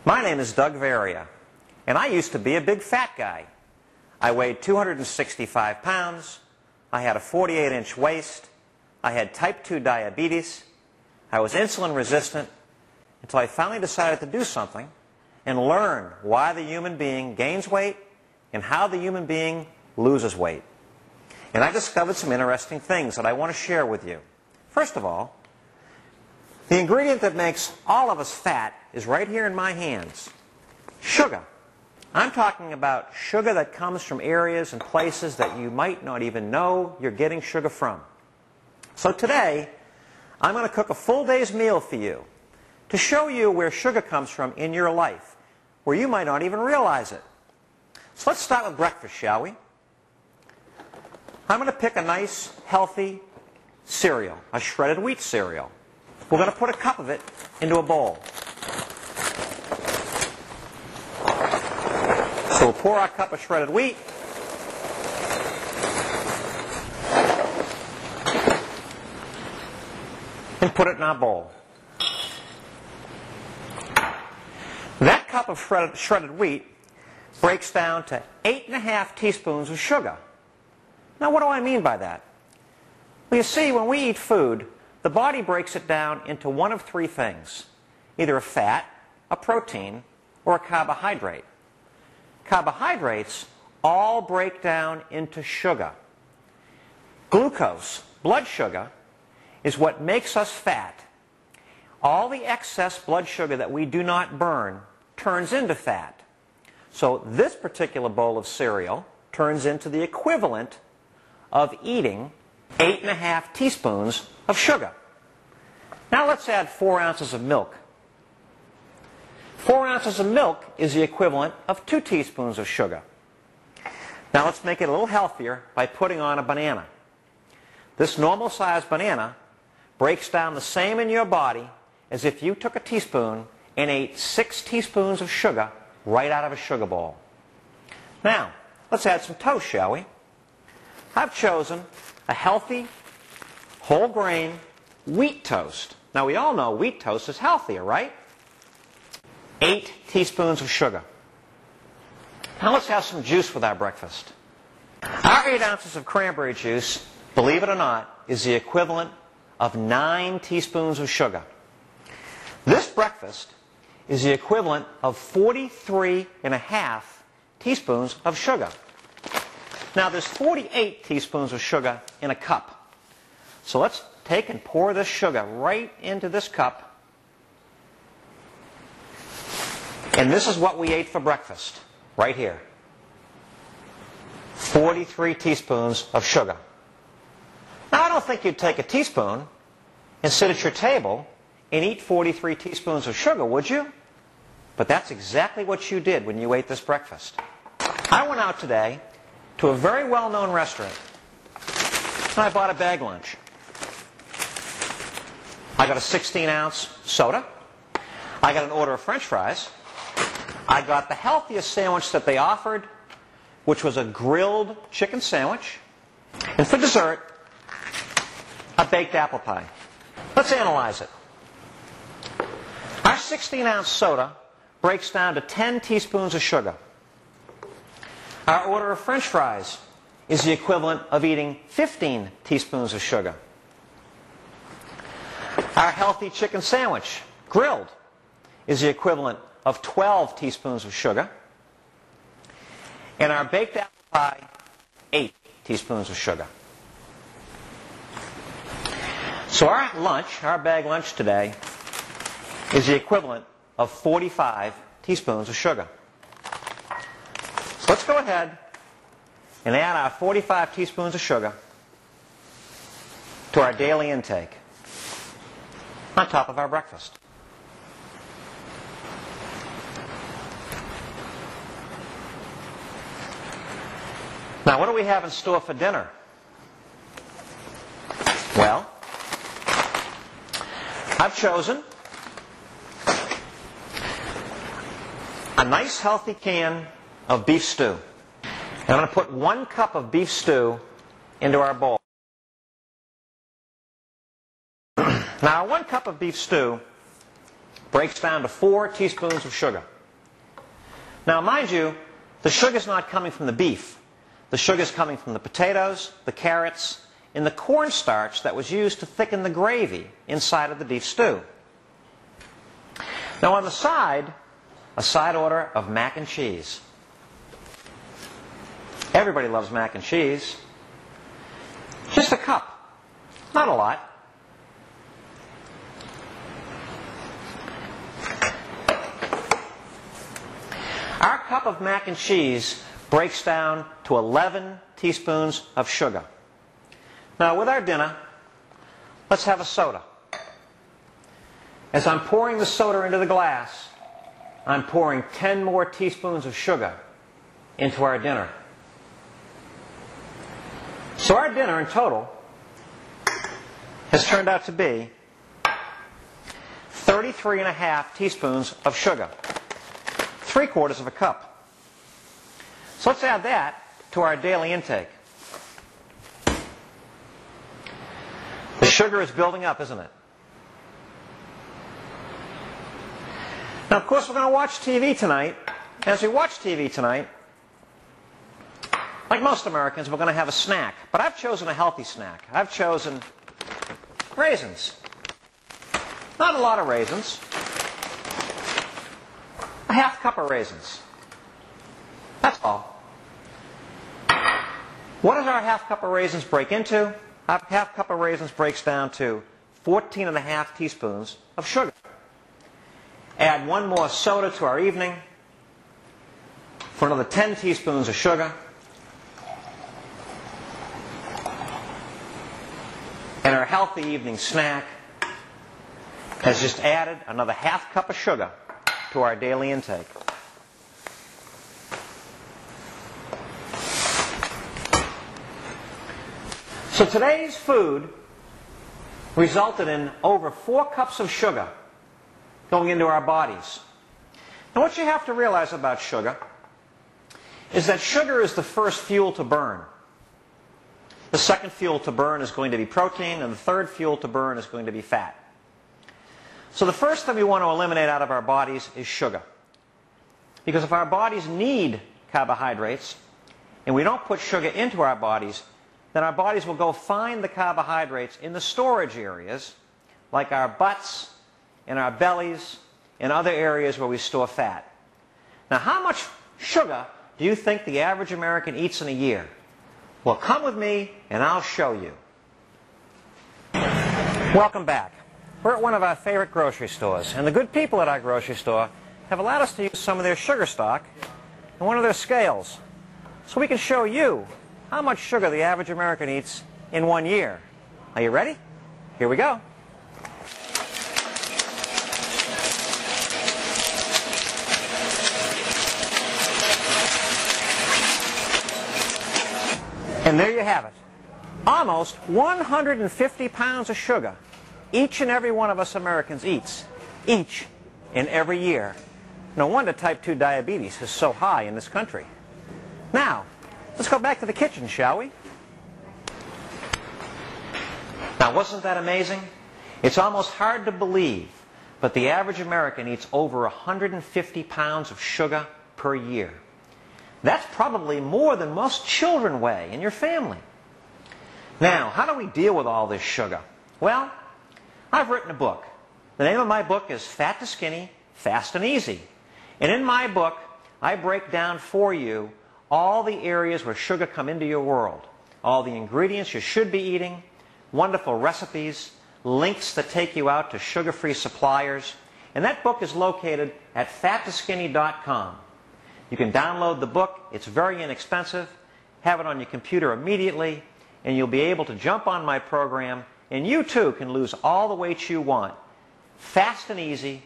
My name is Doug Varia, and I used to be a big fat guy. I weighed 265 pounds, I had a 48-inch waist, I had type 2 diabetes, I was insulin resistant, until I finally decided to do something and learn why the human being gains weight and how the human being loses weight. And I discovered some interesting things that I want to share with you. First of all, the ingredient that makes all of us fat is right here in my hands. Sugar. I'm talking about sugar that comes from areas and places that you might not even know you're getting sugar from. So today, I'm going to cook a full day's meal for you to show you where sugar comes from in your life, where you might not even realize it. So let's start with breakfast, shall we? I'm going to pick a nice, healthy cereal, a shredded wheat cereal. We're going to put a cup of it into a bowl. So we'll pour our cup of shredded wheat. And put it in our bowl. That cup of shredded wheat breaks down to 8.5 teaspoons of sugar. Now, what do I mean by that? Well, you see, when we eat food, the body breaks it down into one of three things: either a fat, a protein, or a carbohydrate. Carbohydrates all break down into sugar. Glucose, blood sugar, is what makes us fat. All the excess blood sugar that we do not burn turns into fat. So this particular bowl of cereal turns into the equivalent of eating 8.5 teaspoons of sugar. Now let's add 4 ounces of milk. 4 ounces of milk is the equivalent of 2 teaspoons of sugar. Now let's make it a little healthier by putting on a banana. This normal-sized banana breaks down the same in your body as if you took a teaspoon and ate 6 teaspoons of sugar right out of a sugar bowl. Now, let's add some toast, shall we? I've chosen a healthy, whole grain, wheat toast. Now, we all know wheat toast is healthier, right? 8 teaspoons of sugar. Now, let's have some juice with our breakfast. Our 8 ounces of cranberry juice, believe it or not, is the equivalent of 9 teaspoons of sugar. This breakfast is the equivalent of 43.5 teaspoons of sugar. Now, there's 48 teaspoons of sugar in a cup. So let's take and pour this sugar right into this cup. And this is what we ate for breakfast, right here. 43 teaspoons of sugar. Now, I don't think you'd take a teaspoon and sit at your table and eat 43 teaspoons of sugar, would you? But that's exactly what you did when you ate this breakfast. I went out today to a very well-known restaurant, and I bought a bag lunch. I got a 16-ounce soda. I got an order of French fries. I got the healthiest sandwich that they offered, which was a grilled chicken sandwich. And for dessert, a baked apple pie. Let's analyze it. Our 16-ounce soda breaks down to 10 teaspoons of sugar. Our order of French fries is the equivalent of eating 15 teaspoons of sugar. Our healthy chicken sandwich, grilled, is the equivalent of 12 teaspoons of sugar. And our baked apple pie, 8 teaspoons of sugar. So our lunch, our bag lunch today, is the equivalent of 45 teaspoons of sugar. So let's go ahead and add our 45 teaspoons of sugar to our daily intake on top of our breakfast. Now, what do we have in store for dinner? Well, I've chosen a nice healthy can of beef stew. And I'm going to put 1 cup of beef stew into our bowl. Now, 1 cup of beef stew breaks down to 4 teaspoons of sugar. Now, mind you, the sugar's not coming from the beef. The sugar's coming from the potatoes, the carrots, and the cornstarch that was used to thicken the gravy inside of the beef stew. Now, on the side, a side order of mac and cheese. Everybody loves mac and cheese. Just a cup, not a lot. Our cup of mac and cheese breaks down to 11 teaspoons of sugar. Now, with our dinner, let's have a soda. As I'm pouring the soda into the glass, I'm pouring 10 more teaspoons of sugar into our dinner. So our dinner in total has turned out to be 33.5 teaspoons of sugar, 3/4 of a cup. So let's add that to our daily intake. The sugar is building up, isn't it? Now, of course, we're going to watch TV tonight. As we watch TV tonight, like most Americans, we're going to have a snack. But I've chosen a healthy snack. I've chosen raisins. Not a lot of raisins. A half cup of raisins. That's all. What does our half cup of raisins break into? Our half cup of raisins breaks down to 14.5 teaspoons of sugar. Add one more soda to our evening for another 10 teaspoons of sugar. And our healthy evening snack has just added another half cup of sugar to our daily intake. So today's food resulted in over 4 cups of sugar going into our bodies. Now, what you have to realize about sugar is that sugar is the first fuel to burn. The second fuel to burn is going to be protein, and the third fuel to burn is going to be fat. So the first thing we want to eliminate out of our bodies is sugar. Because if our bodies need carbohydrates, and we don't put sugar into our bodies, then our bodies will go find the carbohydrates in the storage areas, like our butts, in our bellies, and other areas where we store fat. Now, how much sugar do you think the average American eats in a year? Well, come with me and I'll show you. Welcome back. We're at one of our favorite grocery stores, and the good people at our grocery store have allowed us to use some of their sugar stock and one of their scales, so we can show you how much sugar the average American eats in 1 year. Are you ready? Here we go. And there you have it. Almost 150 pounds of sugar each and every one of us Americans eats, each and every year. No wonder type 2 diabetes is so high in this country. Now, let's go back to the kitchen, shall we? Now, wasn't that amazing? It's almost hard to believe, but the average American eats over 150 pounds of sugar per year. That's probably more than most children weigh in your family. Now, how do we deal with all this sugar? Well, I've written a book. The name of my book is Fat to Skinny, Fast and Easy. And in my book, I break down for you all the areas where sugar come into your world. All the ingredients you should be eating, wonderful recipes, links that take you out to sugar-free suppliers. And that book is located at fattoskinny.com. You can download the book. It's very inexpensive. Have it on your computer immediately, and you'll be able to jump on my program, and you too can lose all the weight you want, fast and easy,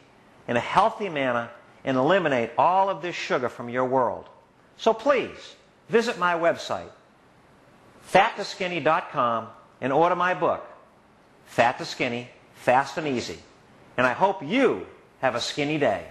in a healthy manner, and eliminate all of this sugar from your world. So please, visit my website, fattoskinny.com, and order my book, Fat to Skinny, Fast and Easy. And I hope you have a skinny day.